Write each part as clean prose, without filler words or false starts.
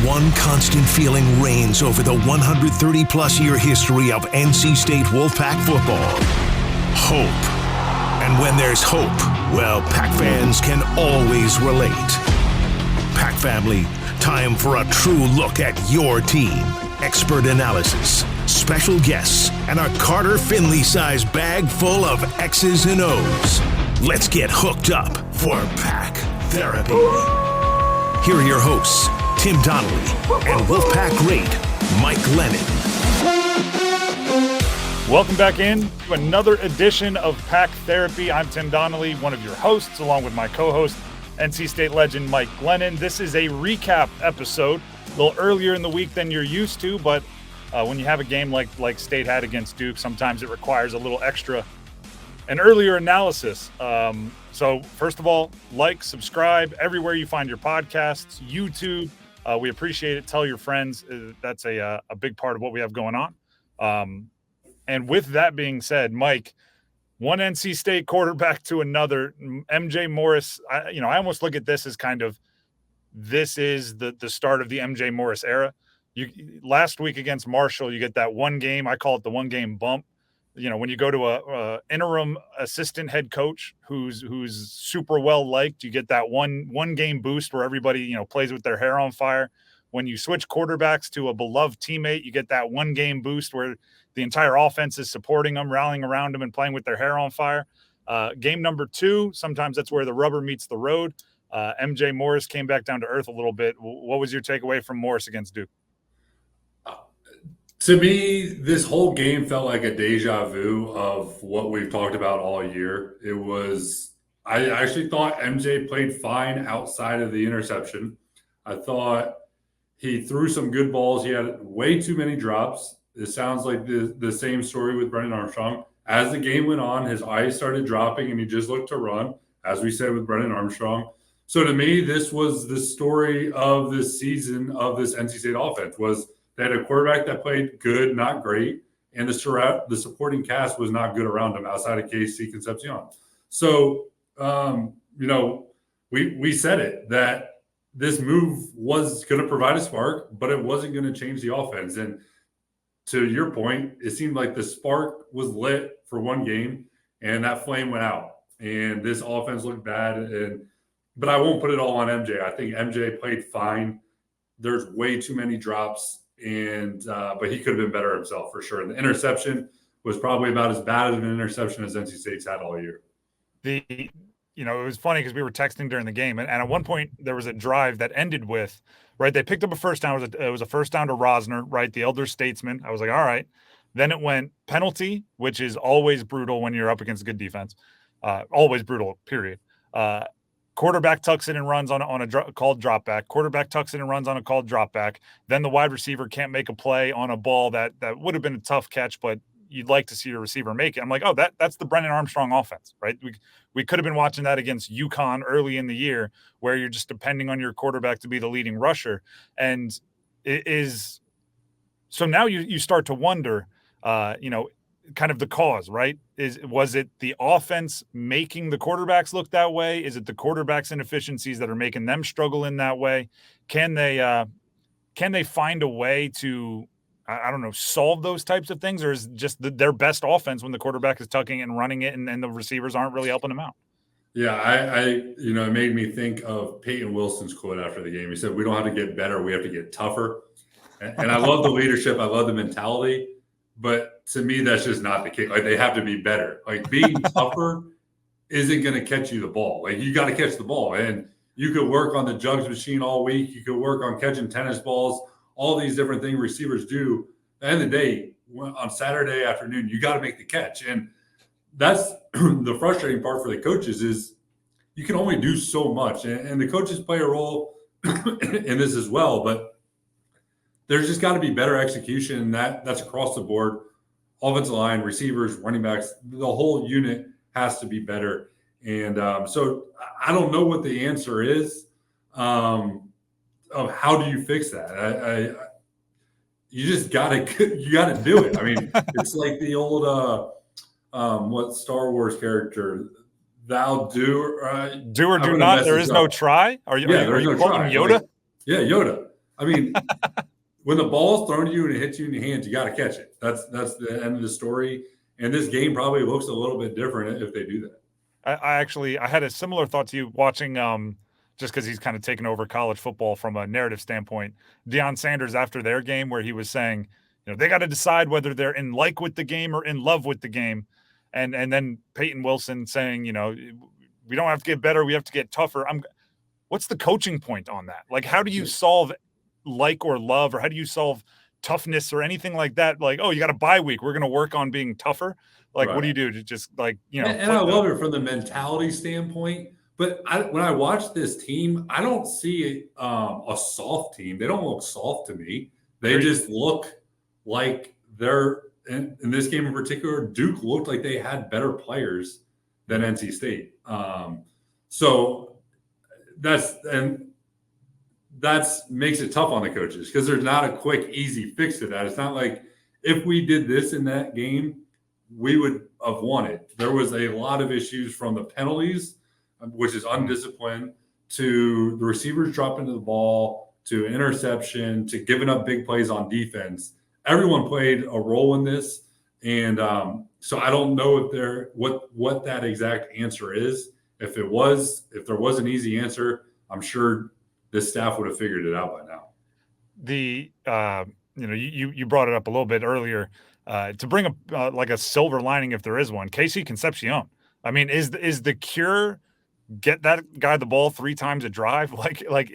one constant feeling reigns over the 130-plus year history of NC State Wolfpack football. Hope. And when there's hope, well, Pack fans can always relate. Pack family, time for a true look at your team. Expert analysis, special guests, and a Carter Finley-sized bag full of X's and O's. Let's get hooked up for Pack Therapy. Here are your hosts, Tim Donnelly and Wolfpack great Mike Glennon. Welcome back in to another edition of Pack Therapy. I'm Tim Donnelly, one of your hosts, along with my co-host, NC State legend Mike Glennon. This is a recap episode, a little earlier in the week than you're used to, but when you have a game like State had against Duke, sometimes it requires a little extra and earlier analysis. So first of all, like, subscribe everywhere you find your podcasts, YouTube. We appreciate it. Tell your friends. That's a big part of what we have going on. And with that being said, Mike, one NC State quarterback to another, MJ Morris. I almost look at this as this is the start of the MJ Morris era. Last week against Marshall, you get that one game. I call it the one game bump. When you go to a interim assistant head coach who's super well liked, you get that one game boost where everybody plays with their hair on fire. When you switch quarterbacks to a beloved teammate, you get that one game boost where the entire offense is supporting them, rallying around them, and playing with their hair on fire. Game number 2, sometimes that's where the rubber meets the road. MJ Morris came back down to earth a little bit. What was your takeaway from Morris against Duke? To me, this whole game felt like a deja vu of what we've talked about all year. I actually thought MJ played fine outside of the interception. I thought he threw some good balls. He had way too many drops. It sounds like the same story with Brennan Armstrong. As the game went on, his eyes started dropping and he just looked to run, as we said with Brennan Armstrong. So to me, this was the story of this season of this NC State offense. Was they had a quarterback that played good, not great, and the supporting cast was not good around him outside of KC Concepcion. So, we said it, that this move was going to provide a spark, but it wasn't going to change the offense. And to your point, it seemed like the spark was lit for one game, and that flame went out. And this offense looked bad. But I won't put it all on MJ. I think MJ played fine. There's way too many drops. But he could have been better himself for sure. And the interception was probably about as bad of an interception as NC State's had all year. It was funny because we were texting during the game, and at one point there was a drive that ended with, right, they picked up a first down. It was a first down to Rosner, right, the elder statesman. I was like, all right. Then it went penalty, which is always brutal when you're up against a good defense. Always brutal, period. Quarterback tucks it and runs on a called drop back. Quarterback tucks it and runs on a called drop back. Then the wide receiver can't make a play on a ball that would have been a tough catch, but you'd like to see your receiver make it. I'm like, oh, that's the Brennan Armstrong offense, right? We could have been watching that against UConn early in the year, where you're just depending on your quarterback to be the leading rusher. And it is so now you start to wonder, kind of the cause, right? Was it the offense making the quarterbacks look that way? Is it the quarterbacks' inefficiencies that are making them struggle in that way? Can they find a way to, I don't know, solve those types of things, or is it just their best offense when the quarterback is tucking and running it and the receivers aren't really helping them out? Yeah, it made me think of Payton Wilson's quote after the game. He said, "We don't have to get better, we have to get tougher." And I love the leadership. I love the mentality. But to me, that's just not the case. Like, they have to be better. Like, being tougher isn't going to catch you the ball. Like, you got to catch the ball. And you could work on the jugs machine all week. You could work on catching tennis balls, all these different things receivers do. At the end of the day, on Saturday afternoon, you got to make the catch. And that's the frustrating part for the coaches, is you can only do so much. And the coaches play a role in this as well. But there's just got to be better execution, and that's across the board. Offensive line, receivers, running backs, the whole unit has to be better. And so I don't know what the answer is of how do you fix that. You just got to do it. I mean, it's like the old what Star Wars character, thou do or do not. There is no try. Are you there's no quoting try. Yoda? Like, yeah, Yoda. I mean, when the ball's thrown to you and it hits you in your hands, you got to catch it. That's the end of the story. And this game probably looks a little bit different if they do that. I had a similar thought to you watching, just because he's kind of taken over college football from a narrative standpoint. Deion Sanders after their game, where he was saying, they got to decide whether they're in like with the game or in love with the game, and then Payton Wilson saying, we don't have to get better, we have to get tougher. What's the coaching point on that? Like, how do you solve like or love, or how do you solve toughness or anything like that? Like, oh, you got a bye week, we're going to work on being tougher. Like, right. What do you do to just And I love it from the mentality standpoint. But when I watch this team, I don't see a soft team. They don't look soft to me. They just look like they're in this game in particular. Duke looked like they had better players than NC State. So that makes it tough on the coaches because there's not a quick, easy fix to that. It's not like if we did this in that game, we would have won it. There was a lot of issues from the penalties, which is undisciplined, to the receivers dropping the ball, to interception, to giving up big plays on defense. Everyone played a role in this. And so I don't know if what that exact answer is. If there was an easy answer, I'm sure this staff would have figured it out by now. You brought it up a little bit earlier. To bring up like a silver lining, if there is one, Casey Concepcion. I mean, is the cure get that guy the ball 3 times a drive? Like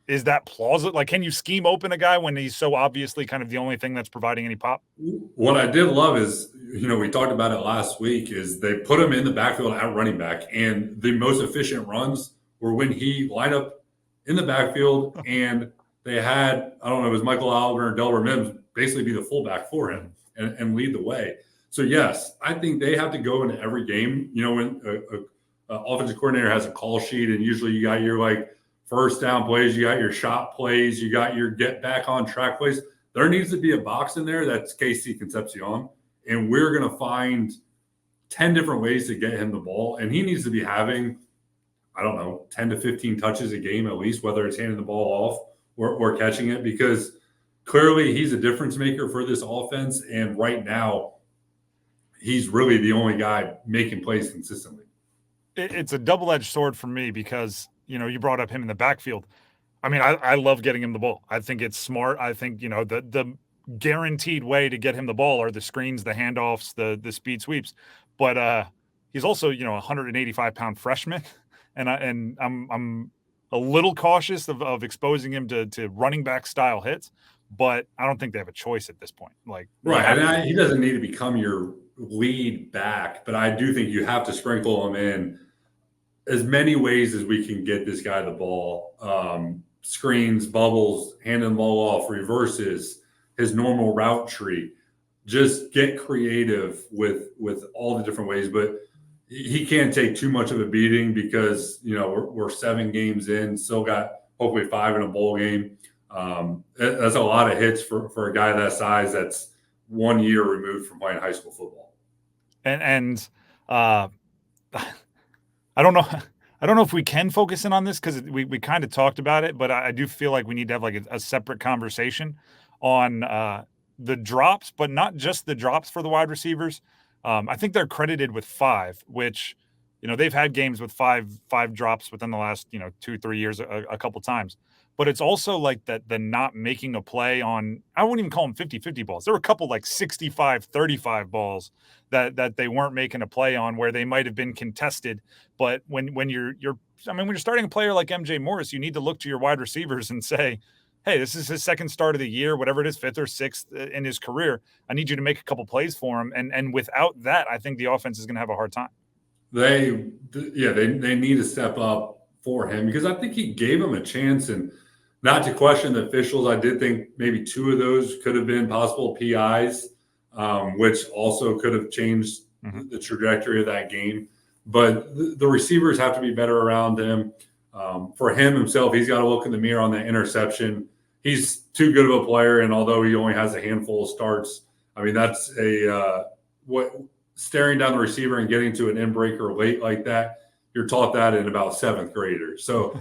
is that plausible? Like, can you scheme open a guy when he's so obviously kind of the only thing that's providing any pop? What I did love is, we talked about it last week, is they put him in the backfield at running back, and the most efficient runs were when he lined up in the backfield and they had, I don't know, it was Michael Oliver and Delbert Mims basically be the fullback for him and lead the way. So, yes, I think they have to go into every game. When an offensive coordinator has a call sheet, and usually you got your, first down plays, you got your shot plays, you got your get back on track plays. There needs to be a box in there that's Casey Concepcion, and we're going to find 10 different ways to get him the ball. And he needs to be having, 10 to 15 touches a game at least, whether it's handing the ball off or catching it, because clearly he's a difference maker for this offense. And right now, he's really the only guy making plays consistently. It's a double-edged sword for me because, you brought up him in the backfield. I mean, I love getting him the ball. I think it's smart. I think, the guaranteed way to get him the ball are the screens, the handoffs, the speed sweeps. But he's also, a 185-pound freshman. And I'm a little cautious of exposing him to running back style hits, but I don't think they have a choice at this point. Right. And he doesn't need to become your lead back, but I do think you have to sprinkle him in as many ways as we can get this guy the ball. Screens, bubbles, handing the ball off, reverses, his normal route tree. Just get creative with all the different ways, but he can't take too much of a beating because, we're 7 games in, still got hopefully 5 in a bowl game. That's a lot of hits for a guy that size that's 1 year removed from playing high school football. And I don't know. I don't know if we can focus in on this because we kind of talked about it, but I do feel like we need to have a separate conversation on the drops, but not just the drops for the wide receivers. I think they're credited with 5, which, they've had games with five drops within the last, 2-3 years a couple times. But it's also like that the not making a play on, I wouldn't even call them 50-50 balls. There were a couple 65-35 balls that they weren't making a play on where they might have been contested. But when you're starting a player like MJ Morris, you need to look to your wide receivers and say, hey, this is his second start of the year, whatever it is, 5th or 6th in his career. I need you to make a couple plays for him. And without that, I think the offense is going to have a hard time. They need to step up for him because I think he gave him a chance. And not to question the officials, I did think maybe 2 of those could have been possible PIs, which also could have changed the trajectory of that game. But the receivers have to be better around him. For him himself, he's got to look in the mirror on that interception. He's too good of a player, and although he only has a handful of starts, that's staring down the receiver and getting to an in breaker late like that. You're taught that in about 7th graders. So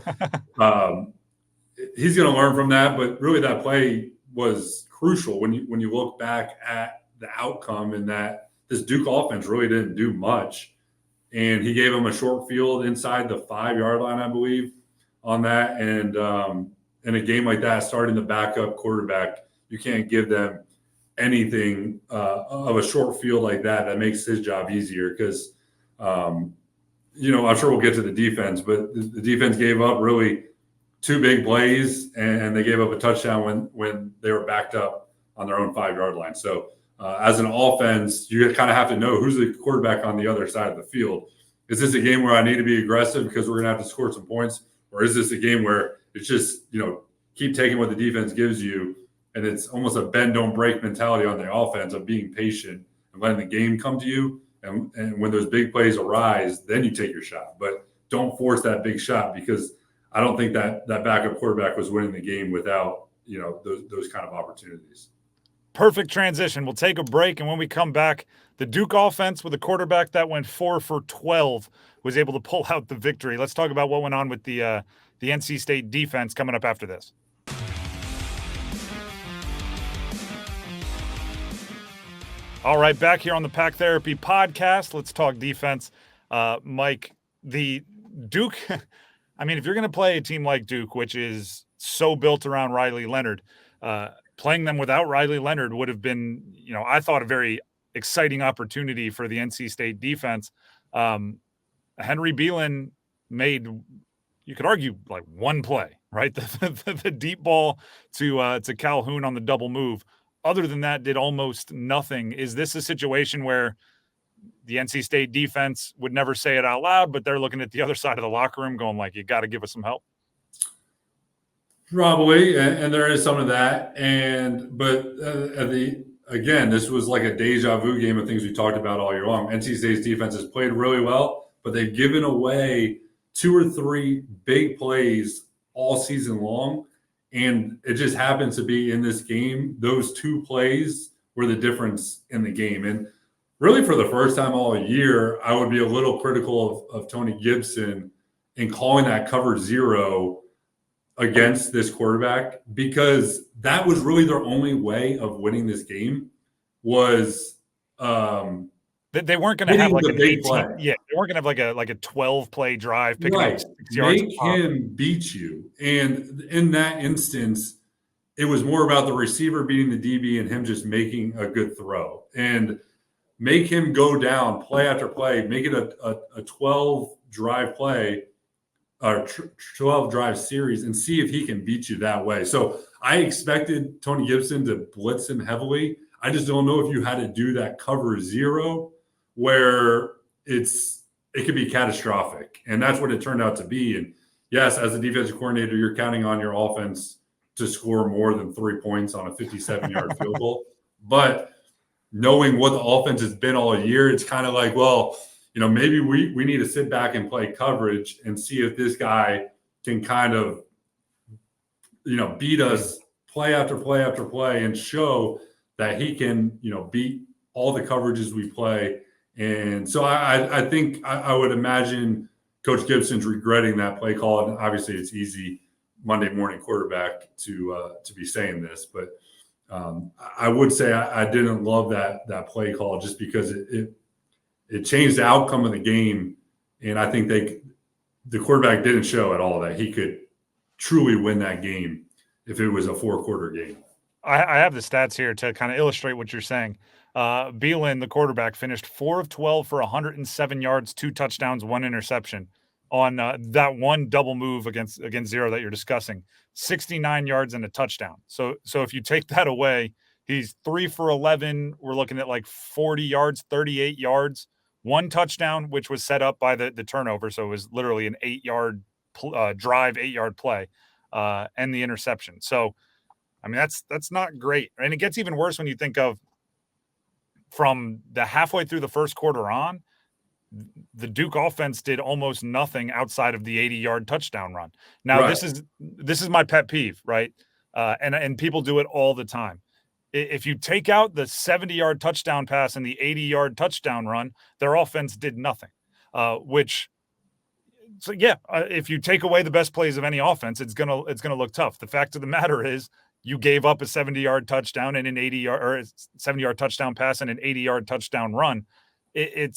he's going to learn from that. But really, that play was crucial when you look back at the outcome, and that this Duke offense really didn't do much. And he gave him a short field inside the 5-yard line, I believe, on that. And in a game like that, starting the backup quarterback, you can't give them anything of a short field like that makes his job easier because, I'm sure we'll get to the defense, but the defense gave up really 2 big plays, and they gave up a touchdown when they were backed up on their own 5-yard line. So as an offense, you kind of have to know who's the quarterback on the other side of the field. Is this a game where I need to be aggressive because we're going to have to score some points? Or is this a game where it's just, keep taking what the defense gives you, and it's almost a bend, don't break mentality on the offense of being patient and letting the game come to you. And when those big plays arise, then you take your shot. But don't force that big shot because I don't think that backup quarterback was winning the game without, those kind of opportunities. Perfect transition. We'll take a break, and when we come back, the Duke offense with a quarterback that went 4 for 12 was able to pull out the victory. Let's talk about what went on with the NC State defense coming up after this. All right, back here on the Pack Therapy podcast. Let's talk defense. Mike, the Duke, I mean, if you're going to play a team like Duke, which is so built around Riley Leonard, playing them without Riley Leonard would have been, I thought a very exciting opportunity for the NC State defense. Henry Beelan made, you could argue, like one play, right? The deep ball to Calhoun on the double move. Other than that, did almost nothing. Is this a situation where the NC State defense would never say it out loud, but they're looking at the other side of the locker room going like, you got to give us some help? Probably, and there is some of that. But again, this was like a deja vu game of things we talked about all year long. NC State's defense has played really well, but they've given away 2 or 3 big plays all season long. And it just happens to be in this game, those 2 plays were the difference in the game. And really for the first time all year, I would be a little critical of Tony Gibson in calling that cover 0 against this quarterback, because that was really their only way of winning this game was they weren't going to have like an 18 play. Yeah, they weren't going to have like a 12 play drive picking right. up 6 yards. Make him beat you. And in that instance, it was more about the receiver beating the DB and him just making a good throw, and make him go down play after play, make it a 12 drive play, or 12 drive series, and see if he can beat you that way. So I expected Tony Gibson to blitz him heavily. I just don't know if you had to do that cover 0 where it could be catastrophic. And that's what it turned out to be. And yes, as a defensive coordinator, you're counting on your offense to score more than 3 points on a 57-yard field goal. But knowing what the offense has been all year, it's kind of like, well, maybe we need to sit back and play coverage and see if this guy can kind of, beat us play after play after play and show that he can, beat all the coverages we play. And so I think I would imagine Coach Gibson's regretting that play call. And obviously it's easy Monday morning quarterback to be saying this, but I would say I didn't love that play call just because it changed the outcome of the game. And I think the quarterback didn't show at all that he could truly win that game if it was a 4-quarter game. I have the stats here to kind of illustrate what you're saying. Beelan, the quarterback, finished 4 of 12 for 107 yards, 2 touchdowns, 1 interception on that one double move against 0 that you're discussing. 69 yards and a touchdown. So if you take that away, he's 3 for 11. We're looking at like 40 yards, 38 yards, 1 touchdown, which was set up by the turnover. So it was literally an 8-yard drive, 8-yard play, and the interception. So, I mean, that's not great. And it gets even worse when you think of from the halfway through the first quarter on, the Duke offense did almost nothing outside of the 80-yard touchdown run. Now, right. This is my pet peeve, right? And people do it all the time. If you take out the 70-yard touchdown pass and the 80-yard touchdown run, their offense did nothing, which So yeah, if you take away the best plays of any offense, it's gonna look tough. The fact of the matter is, you gave up a 70-yard touchdown and an 80-yard or a 70-yard touchdown pass and an 80-yard touchdown run. The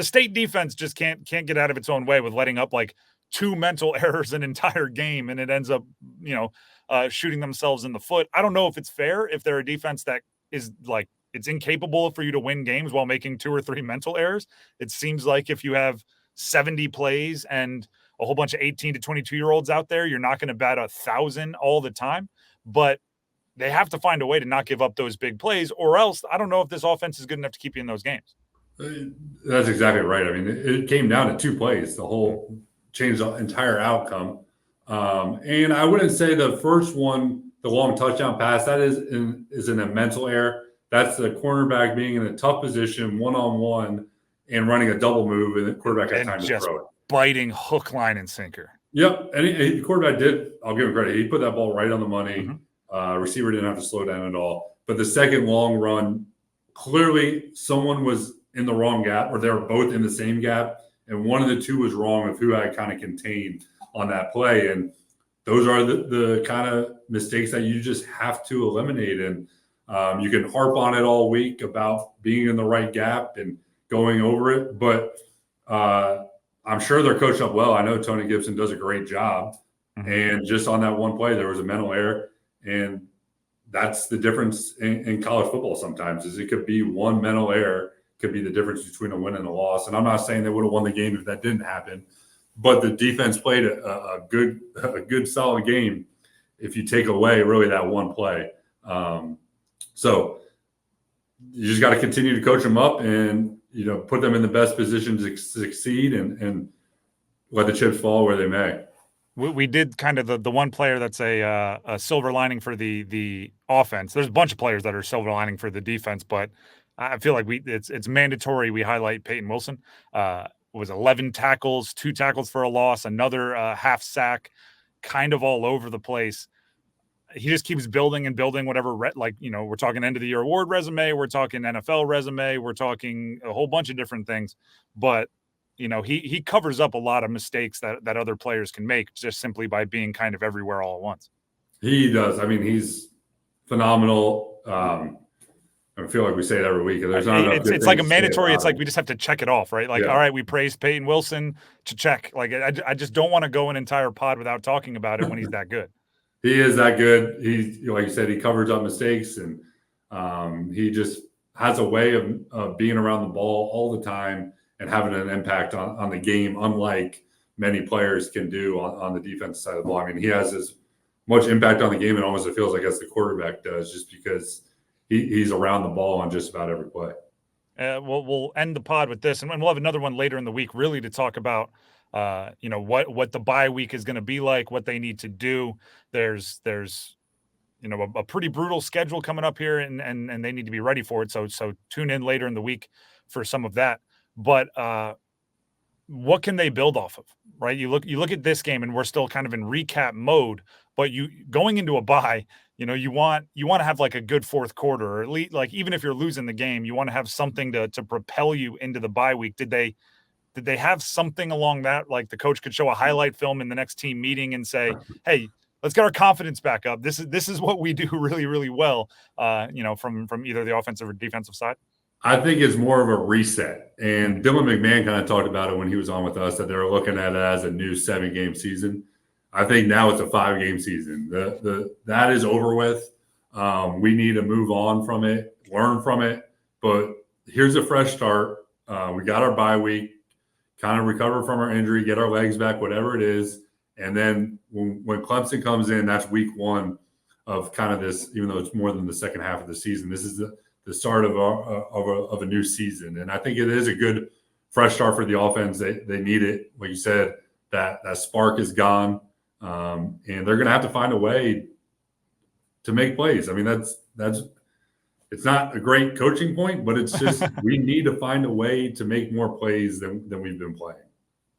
state defense just can't get out of its own way with letting up like 2 mental errors an entire game, and it ends up shooting themselves in the foot. I don't know if it's fair if they're a defense that is like it's incapable for you to win games while making 2 or 3 mental errors. It seems like if you have 70 plays and a whole bunch of 18 to 22-year-olds out there, you're not going to bat 1,000 all the time, but they have to find a way to not give up those big plays, or else I don't know if this offense is good enough to keep you in those games. That's exactly right. I mean, it came down to 2 plays. The whole changed the entire outcome. And I wouldn't say the first one, the long touchdown pass, that is in a mental error. That's the cornerback being in a tough position, one-on-one, and running a double move, and the quarterback has time to throw it. Biting hook, line, and sinker. Yep. And the quarterback did, I'll give him credit. He put that ball right on the money. Receiver didn't have to slow down at all. But the second long run, clearly someone was in the wrong gap, or they were both in the same gap, and one of the two was wrong of who I kind of contained on that play. And those are the kind of mistakes that you just have to eliminate. And you can harp on it all week about being in the right gap and going over it, but I'm sure they're coached up well. I know Tony Gibson does a great job. And just on that one play, there was a mental error. And that's the difference in college football sometimes, is it could be one mental error could be the difference between a win and a loss. And I'm not saying they would have won the game if that didn't happen, but the defense played a good solid game if you take away really that one play. So you just got to continue to coach them up and, put them in the best position to succeed and let the chips fall where they may. We did kind of the one player that's a silver lining for the offense. There's a bunch of players that are silver lining for the defense, but I feel like it's mandatory we highlight Payton Wilson. Was 11 tackles, 2 tackles for a loss, another half sack, kind of all over the place. He just keeps building and building whatever, we're talking end of the year award resume, we're talking NFL resume, we're talking a whole bunch of different things, but he covers up a lot of mistakes that other players can make just simply by being kind of everywhere all at once. He does. I mean, he's phenomenal. I feel like we say it every week. There's not enough it's like a mandatory. It's like we just have to check it off, right? Like, all right, we praised Payton Wilson to check. Like, I just don't want to go an entire pod without talking about it when he's that good. He is that good. He, like you said, he covers up mistakes, and he just has a way of being around the ball all the time and having an impact on the game, unlike many players can do on the defensive side of the ball. I mean, he has as much impact on the game, and almost it feels like as the quarterback does, just because he's around the ball on just about every play. We'll end the pod with this, and we'll have another one later in the week, really to talk about what the bye week is going to be like, what they need to do. There's a pretty brutal schedule coming up here, and they need to be ready for it. So tune in later in the week for some of that. But what can they build off of, right? You look at this game, and we're still kind of in recap mode, but you going into a bye, you want to have like a good fourth quarter, or at least, like, even if you're losing the game, you want to have something to propel you into the bye week. Did they have something along that? Like, the coach could show a highlight film in the next team meeting and say, hey, let's get our confidence back up. This is what we do really, really well, from either the offensive or defensive side. I think it's more of a reset. And Dylan McMahon kind of talked about it when he was on with us, that they were looking at it as a new 7-game season. I think now it's a 5-game season. That is over with. We need to move on from it, learn from it. But here's a fresh start. We got our bye week, kind of recover from our injury, get our legs back, whatever it is. And then when Clemson comes in, that's week 1 of kind of this, even though it's more than the second half of the season. This is the start of a new season. And I think it is a good fresh start for the offense. They need it. Like you said, that spark is gone. And they're going to have to find a way to make plays. I mean, that's it's not a great coaching point, but it's just we need to find a way to make more plays than we've been playing.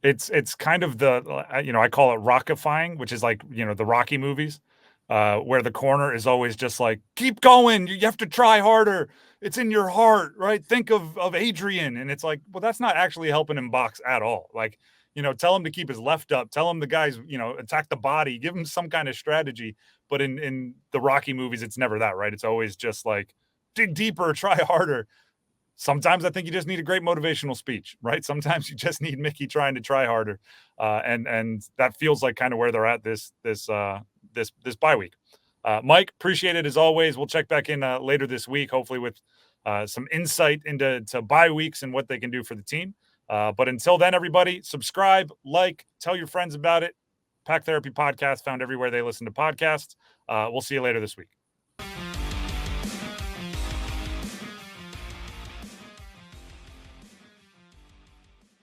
It's kind of I call it rockifying, which is like, the Rocky movies, where the corner is always just like, keep going. You have to try harder. it's in your heart, right? Think of Adrian. And it's like, well, that's not actually helping him box at all. Like, tell him to keep his left up, tell him the guys, attack the body, give him some kind of strategy. But in the Rocky movies, it's never that, right? It's always just like, dig deeper, try harder. Sometimes I think you just need a great motivational speech, right? Sometimes you just need Mickey trying to try harder. And that feels like kind of where they're at this bye week. Mike, appreciate it as always. We'll check back in later this week, hopefully with some insight into bye weeks and what they can do for the team. But until then, everybody, subscribe, like, tell your friends about it. Pack Therapy Podcast, found everywhere they listen to podcasts. We'll see you later this week.